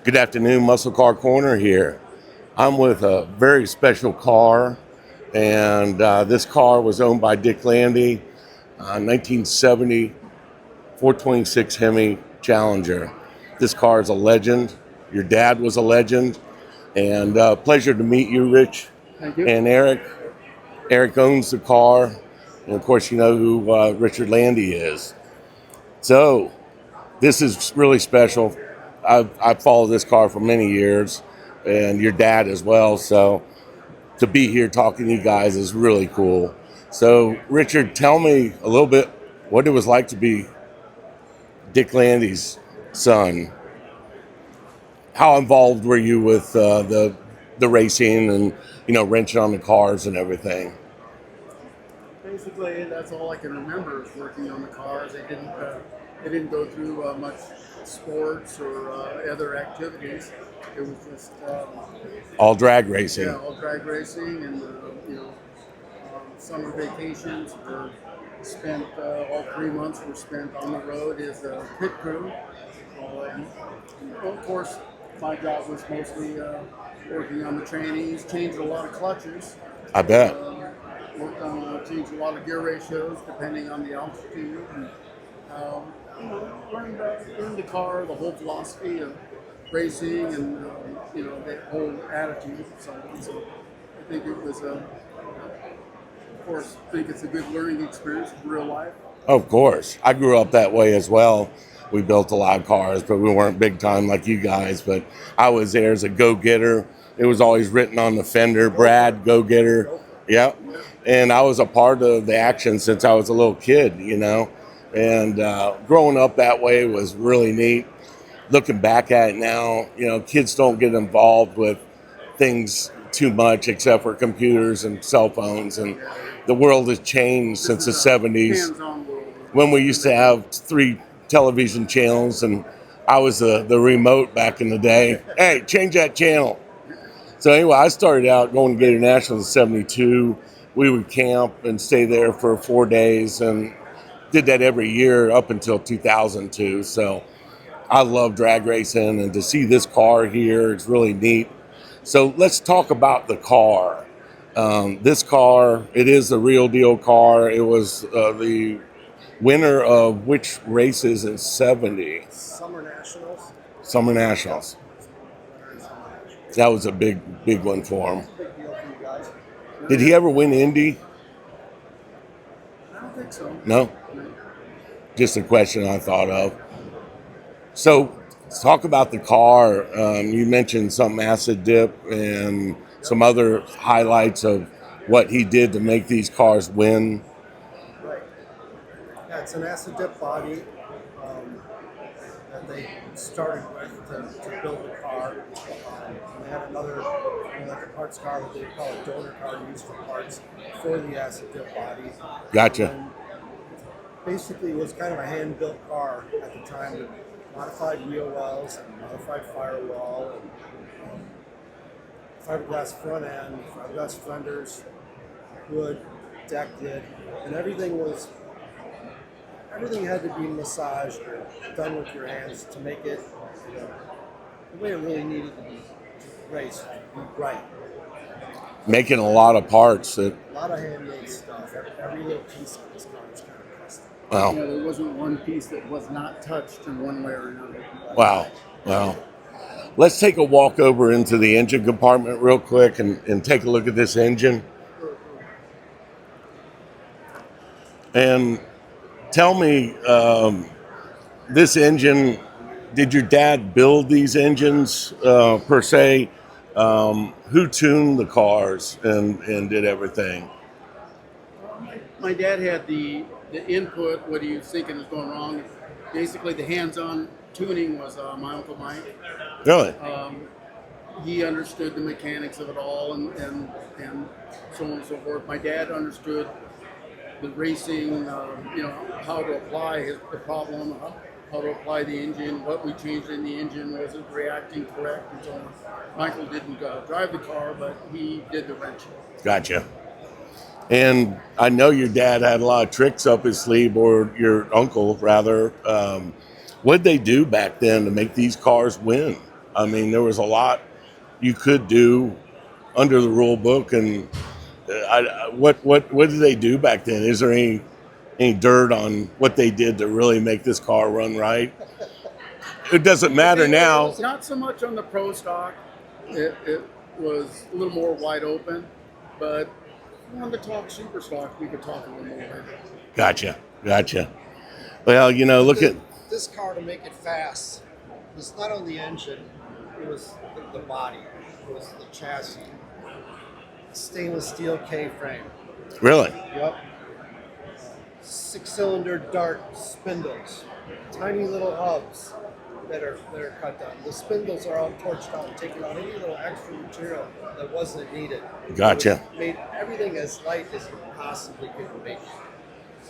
Good afternoon, Muscle Car Corner here. I'm with a very special car, and this car was owned by Dick Landy, 1970 426 Hemi Challenger. This car is a legend. Your dad was a legend, and pleasure to meet you, Rich. Thank you. And Eric. Eric owns the car, and of course, you know who Richard Landy is. So, this is really special. I've followed this car for many years, and your dad as well. So to be here talking to you guys is really cool. So Richard, tell me a little bit what it was like to be Dick Landy's son. How involved were you with the racing and wrenching on the cars and everything? Basically, that's all I can remember is working on the cars. They didn't go through much sports or other activities. It was just All drag racing. yeah, all drag racing, and summer vacations were spent. All 3 months were spent on the road as a pit crew. Of course, my job was mostly working on the trainings, changed a lot of clutches. I bet. Worked on changed a lot of gear ratios depending on the altitude, and learned the car, the whole philosophy of racing, and that whole attitude. So I think it was of course, think it's a good learning experience in real life. Of course. I grew up that way as well. We built a lot of cars, but we weren't big time like you guys. But I was there as a go-getter. It was always written on the fender, Brad, go-getter. Yep. And I was a part of the action since I was a little kid, And growing up that way was really neat. Looking back at it now, kids don't get involved with things too much except for computers and cell phones. And the world has changed since the 70s when we used to have 3 television channels, and I was the remote back in the day. Hey, change that channel. So anyway, I started out going to Gator National in 72. We would camp and stay there for 4 days, and did that every year up until 2002. So I love drag racing, and to see this car here is really neat. So let's talk about the car. This car, it is the real deal car. It was the winner of which races in 70? Summer Nationals. Summer Nationals. That was a big one for him. Big deal for you guys. Did he ever win Indy? I don't think so. No? Just a question I thought of. So, let's talk about the car. You mentioned some acid dip and some other highlights of what he did to make these cars win. Right. Yeah, it's an acid dip body that they started with to build the car. And they had another, like a parts car that they call a donor car used for parts for the acid dip body. Gotcha. And basically, it was kind of a hand-built car at the time with modified wheel wells, and modified firewall, and fiberglass front end, fiberglass fenders, wood, deck lid, and everything had to be massaged or done with your hands to make it the way it really needed to be raced, to be right. Making a lot of parts that, A lot of handmade stuff. Every little piece of this car is kind of custom. wow. There wasn't one piece that was not touched in one way or another. Wow. Let's take a walk over into the engine compartment real quick and take a look at this engine. And tell me, this engine, did your dad build these engines per se? Who tuned the cars and did everything? My dad had the input, what he was thinking was going wrong. Basically, the hands-on tuning was my Uncle Mike. Really? He understood the mechanics of it all, and so on and so forth. My dad understood the racing, how to apply the problem, how to apply the engine, what we changed in the engine, was it reacting correct, and so on. Michael didn't drive the car, but he did the wrenching. Gotcha. And I know your dad had a lot of tricks up his sleeve, or your uncle rather. What did they do back then to make these cars win? I mean, there was a lot you could do under the rule book, and what did they do back then? Is there any dirt on what they did to really make this car run right? It doesn't matter now. Not so much on the pro stock. It was a little more wide open, but if you wanted to talk super stock, we could talk a little more. Gotcha. Well, look at this car, to make it fast, was not on the engine, it was the body, it was the chassis. Stainless steel K-frame. really. Yep. 6-cylinder dart spindles, tiny little hubs that are cut down. The spindles are all torched out and taking out any little extra material that wasn't needed. Gotcha. It made everything as light as you possibly could make.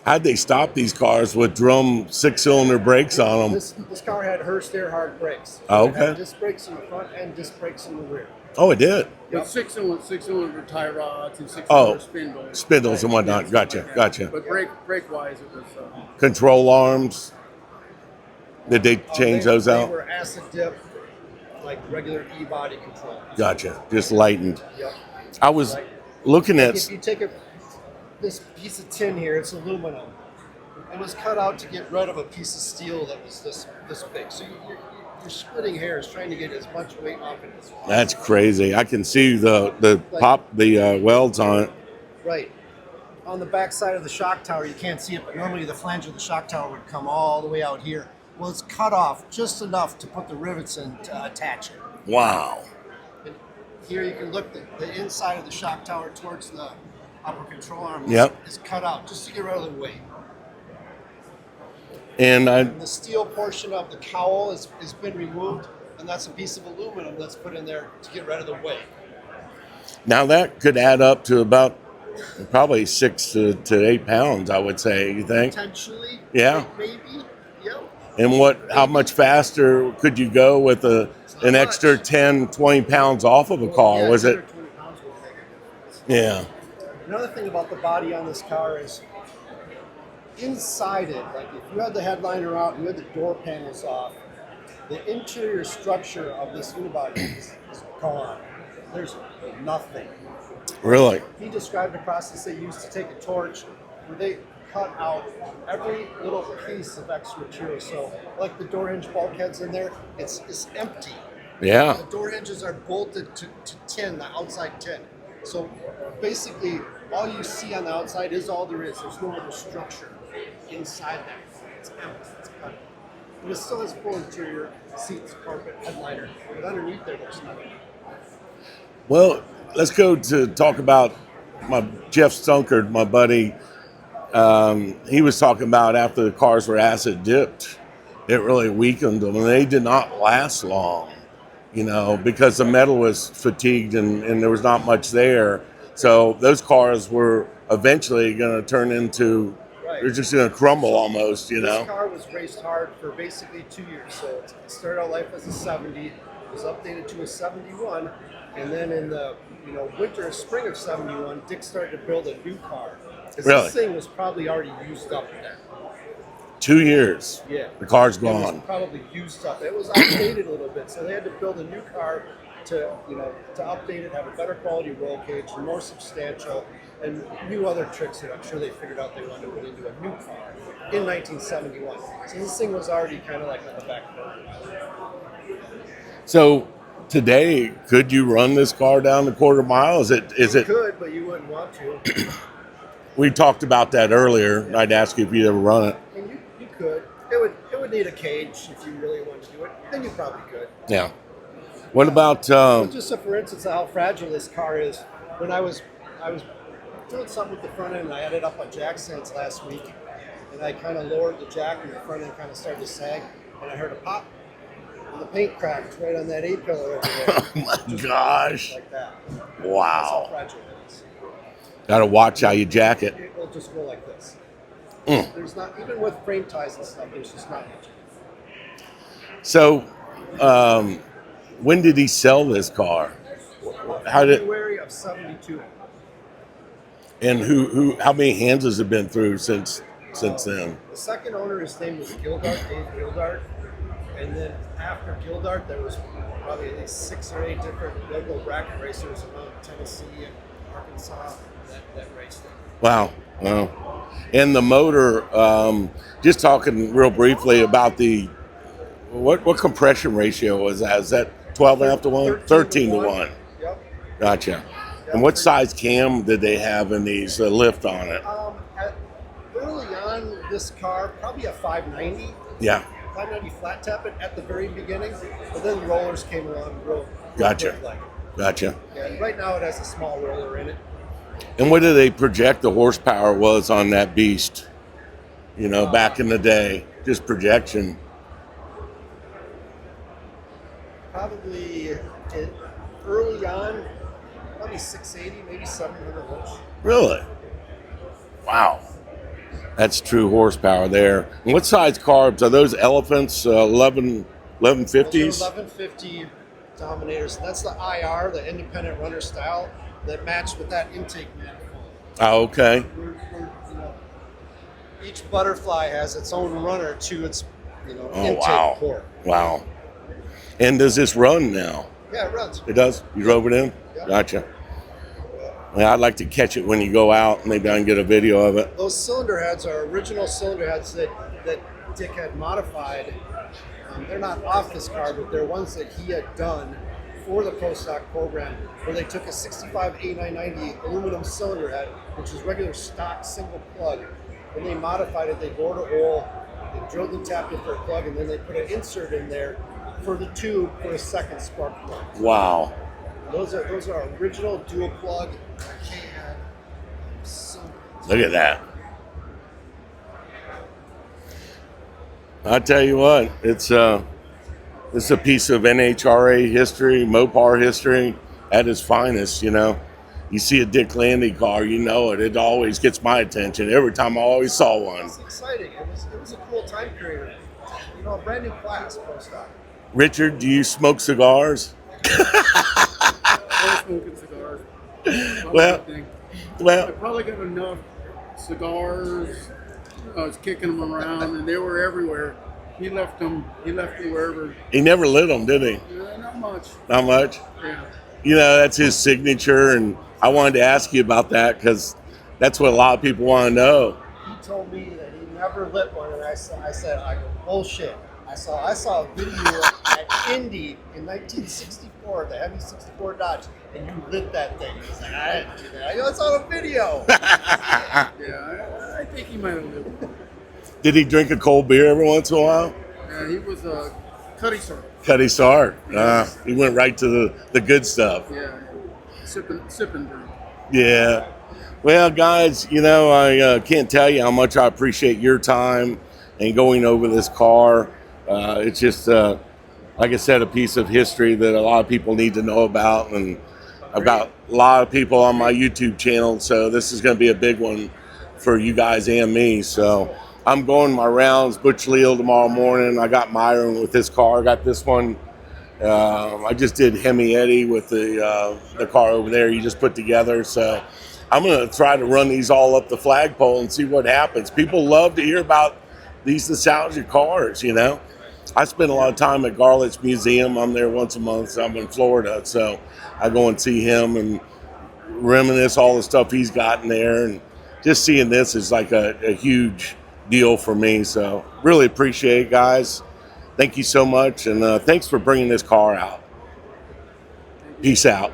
How'd they stop these cars with drum 6-cylinder brakes on them? This car had Hurst Earhart brakes. Oh, It had okay. disc brakes in the front and disc brakes in the rear. Oh, it did. With six-cylinder tie rods and Oh, six-cylinder spindles. spindles and whatnot. Gotcha. But brake-wise, it was... Control arms. Did they change those They out? were acid dip, like regular E-body control. Gotcha. Just lightened. Yep. I was looking at. If you take this piece of tin here, it's aluminum. It was cut out to get rid of a piece of steel that was this big. So you're splitting hairs trying to get as much weight off it as possible. That's crazy. I can see the welds on it. Right. On the back side of the shock tower, you can't see it, but normally the flange of the shock tower would come all the way out here. Well, it's cut off just enough to put the rivets in to attach it. Wow. And here you can look, the inside of the shock tower towards the upper control arm is cut out just to get rid of the weight. And The steel portion of the cowl has been removed, and that's a piece of aluminum that's put in there to get rid of the weight. now that could add up to about probably 6 to 8 pounds, I would say. You think? Potentially. Yeah. Maybe. Yep. And how much faster could you go with an extra 10, 20 pounds off of a car? Yeah, Was 10 it? or 20 pounds would make a difference. Yeah. Another thing about the body on this car is inside it, like if you had the headliner out and you had the door panels off, the interior structure of this unibody is gone. There's nothing. Really? He described a process they used to take a torch where they cut out every little piece of extra material. So like the door hinge bulkheads in there, it's empty. Yeah. The door hinges are bolted to tin, the outside tin. So basically, all you see on the outside is all there is. There's no other structure inside that. It's empty. It's cut. But it still has full interior, seats, carpet, headliner. But underneath there, there's nothing. Well, let's go to talk about my Jeff Stunkard, my buddy. He was talking about after the cars were acid dipped, it really weakened them, and they did not last long, because the metal was fatigued and there was not much there. So those cars were eventually going to turn into, they're just going to crumble almost, This car was raced hard for basically 2 years. So it started out life as a 70, was updated to a 71, and then in the winter, spring of 71, Dick started to build a new car. Really? This thing was probably already used up then. 2 years. Yeah. The car's It was gone. probably used up. It was outdated a little bit, so they had to build a new car to update it, have a better quality roll cage, more substantial, and new other tricks that I'm sure they figured out they wanted to put into a new car in 1971. So this thing was already kind of like on the back burner. So today, could you run this car down the quarter mile? Is it? You could, but you wouldn't want to. We talked about that earlier. I'd ask you if you'd ever run it. I mean, you could. It would need a cage if you really wanted to do it. Then you probably could. Yeah. What about? But just so for instance, how fragile this car is. When I was doing something with the front end, and I had it up on jack stands last week, and I kind of lowered the jack, and the front end kind of started to sag, and I heard a pop, and the paint cracked right on that A-pillar over there. Oh my gosh! Like that. That's how Wow. fragile it is. Got to watch how you jack it. It will just go like this. Mm. There's not, even with frame ties and stuff, there's just not much. So, when did he sell this car? How did? February of 72. And who? How many hands has it been through since then? The second owner, his name was Dave Gildart, And then after Gildart, there was probably at least 6 or 8 different local bracket racers around Tennessee and Arkansas that raced it. Wow. Wow. And the motor, just talking real briefly about the, what compression ratio was that? Is that 12.5 to 1? 13 to 1. Yep. Gotcha. Yep. And what size cam did they have in these lift on it? Early on, this car, probably a 590. Yeah. 590 flat tap it at the very beginning, but then rollers came along real Gotcha. quick, like. Gotcha. Yeah, and right now it has a small roller in it. And what did they project the horsepower was on that beast? You know, back in the day, just projection. Probably early on, probably 680, maybe 700 horse. Really? Wow. That's true horsepower there. And what size carbs? Are those Elephants 1150s? Those are 1150 Dominators. That's the IR, the independent runner style, that matched with that intake manifold. Oh, okay. Each butterfly has its own runner to its intake wow. port. Wow. And does this run now? Yeah, it runs. It does? You drove it in? Yeah. Gotcha. Yeah, I'd like to catch it when you go out. Maybe I can get a video of it. Those cylinder heads are original cylinder heads that Dick had modified. They're not off this car, but they're ones that he had done for the Pro Stock program, where they took a 65 A990 aluminum cylinder head, which is regular stock single plug, and they modified it. They bored a hole, they drilled and tapped it for a plug, and then they put an insert in there for the tube for a second spark plug. Wow. Those are original dual plug can cylinder. Look at that. I tell you what, it's a piece of NHRA history, Mopar history at its finest. You know, you see a Dick Landy car, you know it. It always gets my attention every time I always saw one. It's exciting. It was a cool time period. You know, a brand new class, Pro Stock. Richard, do you smoke cigars? I'm smoking cigars. Well, I probably got enough cigars. I was kicking them around, and they were everywhere. He left them wherever. he never lit them, did he? Not much. Not much? Yeah. You know, that's his signature, and I wanted to ask you about that because that's what a lot of people want to know. He told me that he never lit one, and I said, bullshit. I saw a video at Indy in 1964, the Hemi 64 Dodge, and you lit that thing. He was like, I didn't do that. I go, it's on a video. Yeah, I think he might have lived. Did he drink a cold beer every once in a while? Yeah, he was a Cuddy Star. Cuddy Star. He went right to the good stuff. Yeah, sipping drink. Yeah. Well, guys, you know, I can't tell you how much I appreciate your time and going over this car. It's just, like I said, a piece of history that a lot of people need to know about. And I've got a lot of people on my YouTube channel, so this is going to be a big one for you guys and me. So I'm going my rounds, Butch Leal tomorrow morning. I got Myron with his car. I got this one. I just did Hemi Eddie with the car over there you just put together. So I'm going to try to run these all up the flagpole and see what happens. People love to hear about these nostalgia cars, you know. I spend a lot of time at Garlett's Museum. I'm there once a month. So I'm in Florida, so I go and see him and reminisce all the stuff he's got in there. And just seeing this is like a huge deal for me. So really appreciate it, guys. Thank you so much, and thanks for bringing this car out. Peace out.